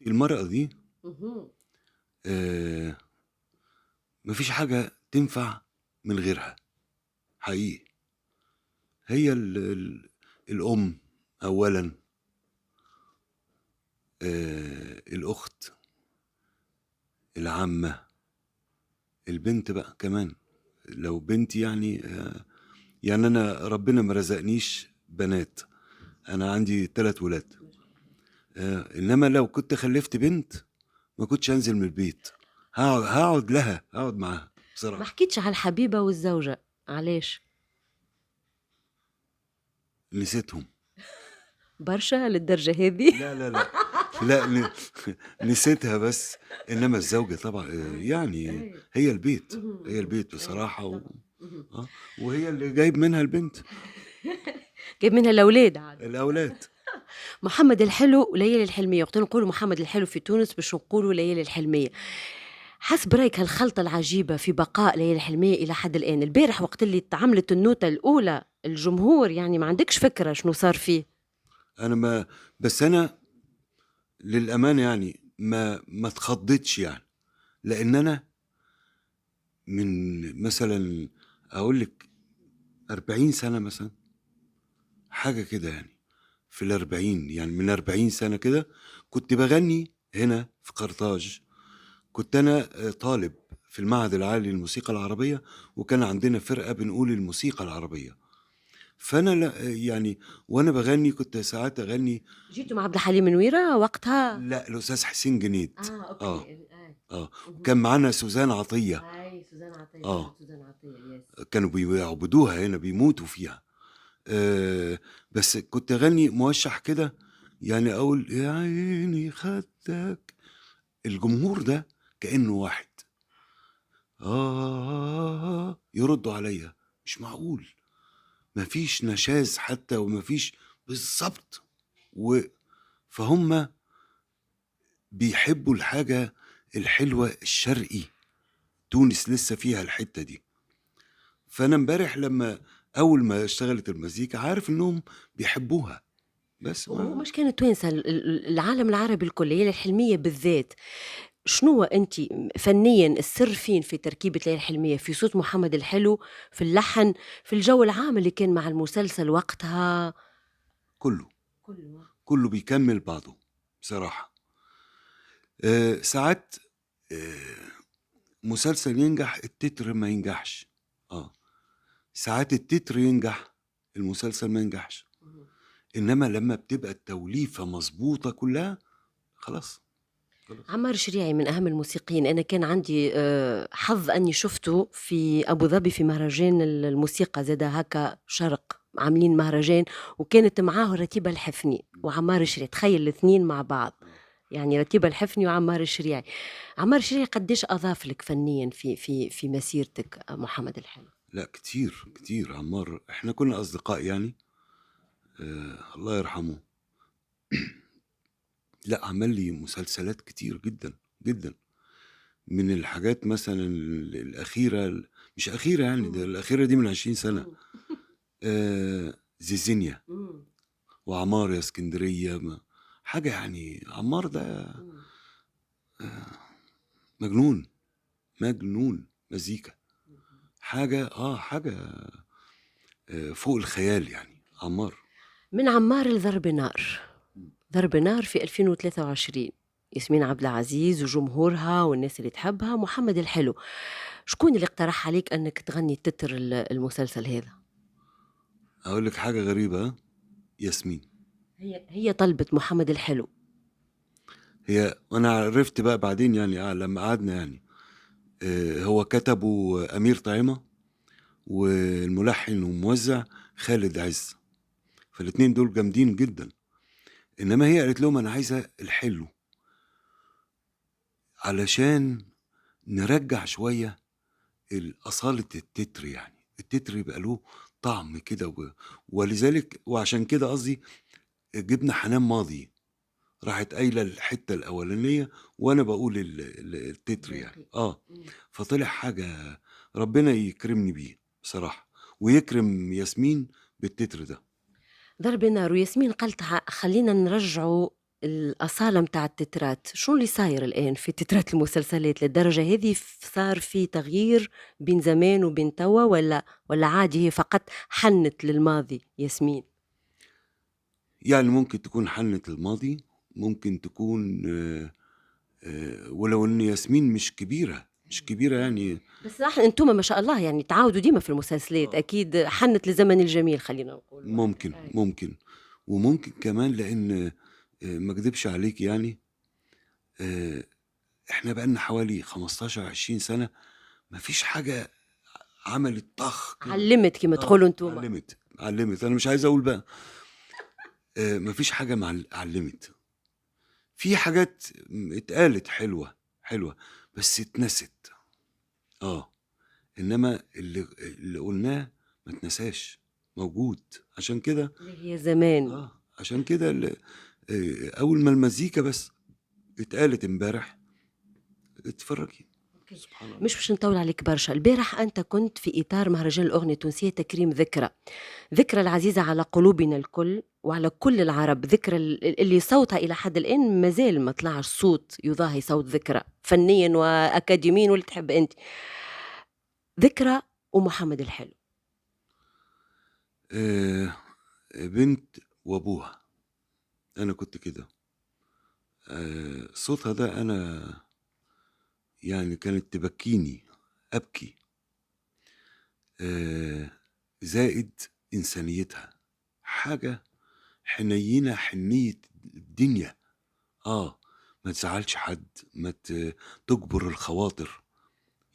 المرأة دي اهم. آآ ما فيش حاجة تنفع من غيرها، حقيقي. هي الأم أولًا، الأخت، العمّة، البنت بقى كمان. لو بنت يعني أنا ربنا ما رزقنيش بنات، أنا عندي 3 ولاد. ما شاء الله. إنما لو كنت خلّفت بنت ما كنتش هانزل من البيت، هاقعد معاها ما بصراحة. حكيتش على الحبيبة والزوجة، علاش؟ نسيتهم. برشا للدرجة هذي؟ لا، لا، لأ، لأ نسيتها بس. إنما الزوجة طبعًا يعني أي. هي البيت، اهم، هي اهم. البيت أي بصراحة طبعًا. اهم. وهي اللي جايب منها البنت، جايب منها الأولاد عاد. الأولاد. محمد الحلو وليالي الحلمية، وقت نقولوا محمد الحلو في تونس باش نقولوا ليالي الحلمية. حسب رأيك هالخلطة العجيبة في بقاء ليالي الحلمية إلى حد الآن، البارح وقت اللي اتعملت النوتة الأولى الجمهور يعني ما عندكش فكرة شنو صار فيه؟ أنا ما بس أنا للأمانة يعني ما اتخضيتش يعني، لإن أنا من مثلًا أقول لِك 40 سَنة مثلًا، حاجة كده يعني، في ال40 يعني من 40 سَنة كده، كنت باغني هنا في قرطاج. كنت أنا طالب في المعهد العالي للموسيقى العربية، وكان عندنا فرقة بنقول الموسيقى العربية. فأنا يعني وأنا باغني كنت ساعات أغني. جيتوا مع عبد الحليم منويرة وقتها؟ لأ، الأستاذ حسين جنيد. أوكي. آه، أي. وكان اهم. معانا سوزان عطية. أي سوزان عطية، فرقة آه، سوزان عطية، يس. كانوا بيعبدوها هنا، بيموتوا فيها. بس كنت أغني موشّح كده، يعني أقول يا عيني خدّك، الجمهور ده كإنه واحد. يردوا عليّا، مش معقول! ما فيش نشاز حتى وما فيش بالضبط. و فهُم بيحبّوا الحاجة الحلوة الشرقي، تونس لسه فيها الحتّة دي. فأنا امبارح لمّا أول ما اشتغلت المزيكا عارف إنّهم بيحبّوها، بس هو ما مش كانت توانسة العالم العربي الكل، هي الحلمية بالذات. شنو أنتِ فنيًا السر فين في تركيبة ليالي الحلمية؟ في صوت محمد الحلو، في اللحن، في الجو العام اللي كان مع المسلسل وقتها؟ كُلّه، كله. كُلّه بيكمّل بعضه بصراحة. ساعات آآ مسلسل ينجح، التتر ما ينجحش. آه. ساعات التتر ينجح، المسلسل ما ينجحش. اهم. إنّما لمّا بتبقى التوليفة مضبوطة كلّها، خلاص، خلاص. عمار الشريعي من أهم الموسيقيين، أنا كان عندي حظ أني شُفته في أبو ظبي في مهرجان الموسيقى زادا هكا شرق، عاملين مهرجان وكانت معاه رتيبة الحفني إمم. وعمار الشريعي، تخيّل الإثنين مع بعض، آه. يعني رتيبة الحفني وعمار الشريعي. عمار الشريعي قدّاش أضاف لك فنيًا في مسيرتك محمد الحلو؟ لأ كتير، كتير عمّار. إحنا كُنّا أصدقاء يعني. الله يرحمه. لأ عمل لي مسلسلات كتير جدًا، جدًا. من الحاجات مثلًا الأخيرة مش أخيرة يعني، ده إمم. الأخيرة دي من 20 سَنة. إمم. زيزينيا إمم. وعمار يا إسكندرية حاجة يعني عمار ده إمم. مجنون، مجنون مزيكا. اهم. حاجة فوق الخيال يعني عمار. من عمار لضرب نار. إمم. ضرب نار في 2023، ياسمين عبد العزيز وجمهورها والناس اللي تحبها محمد الحلو. شكون اللي اقترح عليك أنك تغني تتر المسلسل هذا؟ أقول لِك حاجة غريبة ياسمين. هي طلبت محمد الحلو. أنا عرفت بقى بعدين يعني لمّا قعدنا يعني. هو كتبه أمير طعيمة، والملحن والموزع خالد عِز، فالاتنين دول جامدين جدًا. إنما هي قالت لهم أنا عايزة الحلو، علشان نرجّع شوية أصالة التتر يعني، التتر يبقى له طعم كده ولذلك وعشان كده قصدي جِبنا حنان ماضي، راحت قايلة الحتّة الأولانية وأنا باقول التتر يعني. باقي. إمم. فطلع حاجة ربنا يكرمني بيه بصراحة، ويكرم ياسمين بالتتر ده. ضرب نار وياسمين قالت خلّينا نرجعوا الأصالة متاع التترات، شنو اللي صاير الآن في تترات المسلسلات للدرجة هذه صار في تغيير بين زمان وبين توا، ولا عادي هي فقط حنت للماضي ياسمين؟ يعني ممكن تكون حنت الماضي، ممكن تكون ولو إن ياسمين مش كبيرة يعني. بس راح انتم ما شاء الله يعني تعاودوا ديما في المسلسلات، اكيد حنت لزمن الجميل خلينا نقول هكا. ممكن ممكن وممكن كمان لأن ما اكذبش عليك يعني آه، احنا بقالنا حوالي 15 20 سنة ما فيش حاجة عملت طخ كده. علمت كما تقولوا انتم. علمت انا مش عايز اقول بقى ما فيش حاجة علمت. في حاجات اتقالت حلوة بس اتنست. انما اللي قلناه ما اتنساش، موجود. عشان كده اللي هي زمان. عشان كده اول ما المزيكا بس اتقالت امبارح اتفرجي. سبحان الله. مش باش نطول عليك برشا، البارح انت كنت في اطار مهرجان الاغنيه التونسيه تكريم ذكرى العزيزه على قلوبنا الكل وعلى كل العرب، ذكرى اللي صوتها الى حد الان مازال ما طلعش صوت يضاهي صوت ذكرى فنيا واكاديميا واللي تحب انت. ذكرى ومحمد الحلو. بنت وابوها، انا كنت كده. صوتها ده انا يعني كانت تبكيني ابكي. زائد انسانيتها، حاجه حنينه، حنيه الدنيا. ما تزعلش حد، ما تجبر الخواطر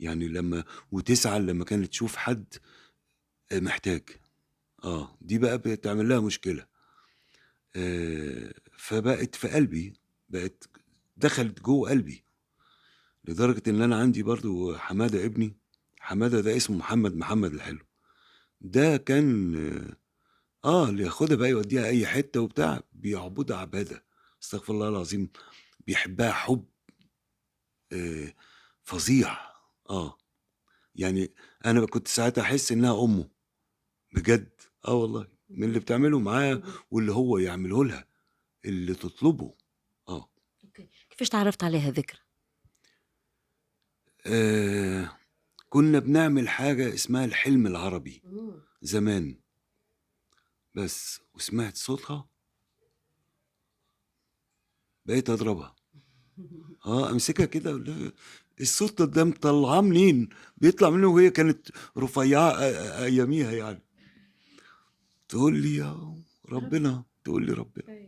يعني، لما وتزعل لما كانت تشوف حد محتاج. دي بقى بتعمل لها مشكله. فبقت في قلبي، بقت دخلت جوه قلبي، لدرجة ان انا عندي برضو حمادة ابني. حمادة ده اسمه محمد الحلو. ده كان اللي ياخدها بقى يوديها اي حتة وبتاع، بيعبدها عبادة، استغفر الله العظيم، بيحبها حب فظيع. يعني انا كنت ساعتها احس انها امه بجد. والله من اللي بتعمله معاه واللي هو يعمله لها، اللي تطلبه. كيفاش تعرفت عليها ذكرى؟ كنا بنعمل حاجة اسمها الحلم العربي زمان، بس وسمعت صوتها بقيت اضربها. امسكها كده أقول لها، الصوت ده مطلعاه منين؟ بيطلع منه وهي كانت رفيعة اياميها يعني. تقول لي يا ربنا، تقول لي ربنا.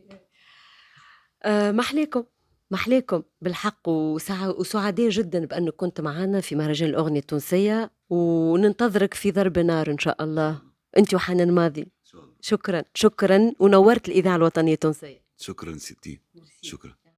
محليكم بالحق، وسعداء جدا بأنك كنت معنا في مهرجان الأغنية التونسية، وننتظرك في ضرب نار إن شاء الله أنت وحنان ماضي. شكرا ونورت الإذاعة الوطنية التونسية. شكرا ستي، شكرا.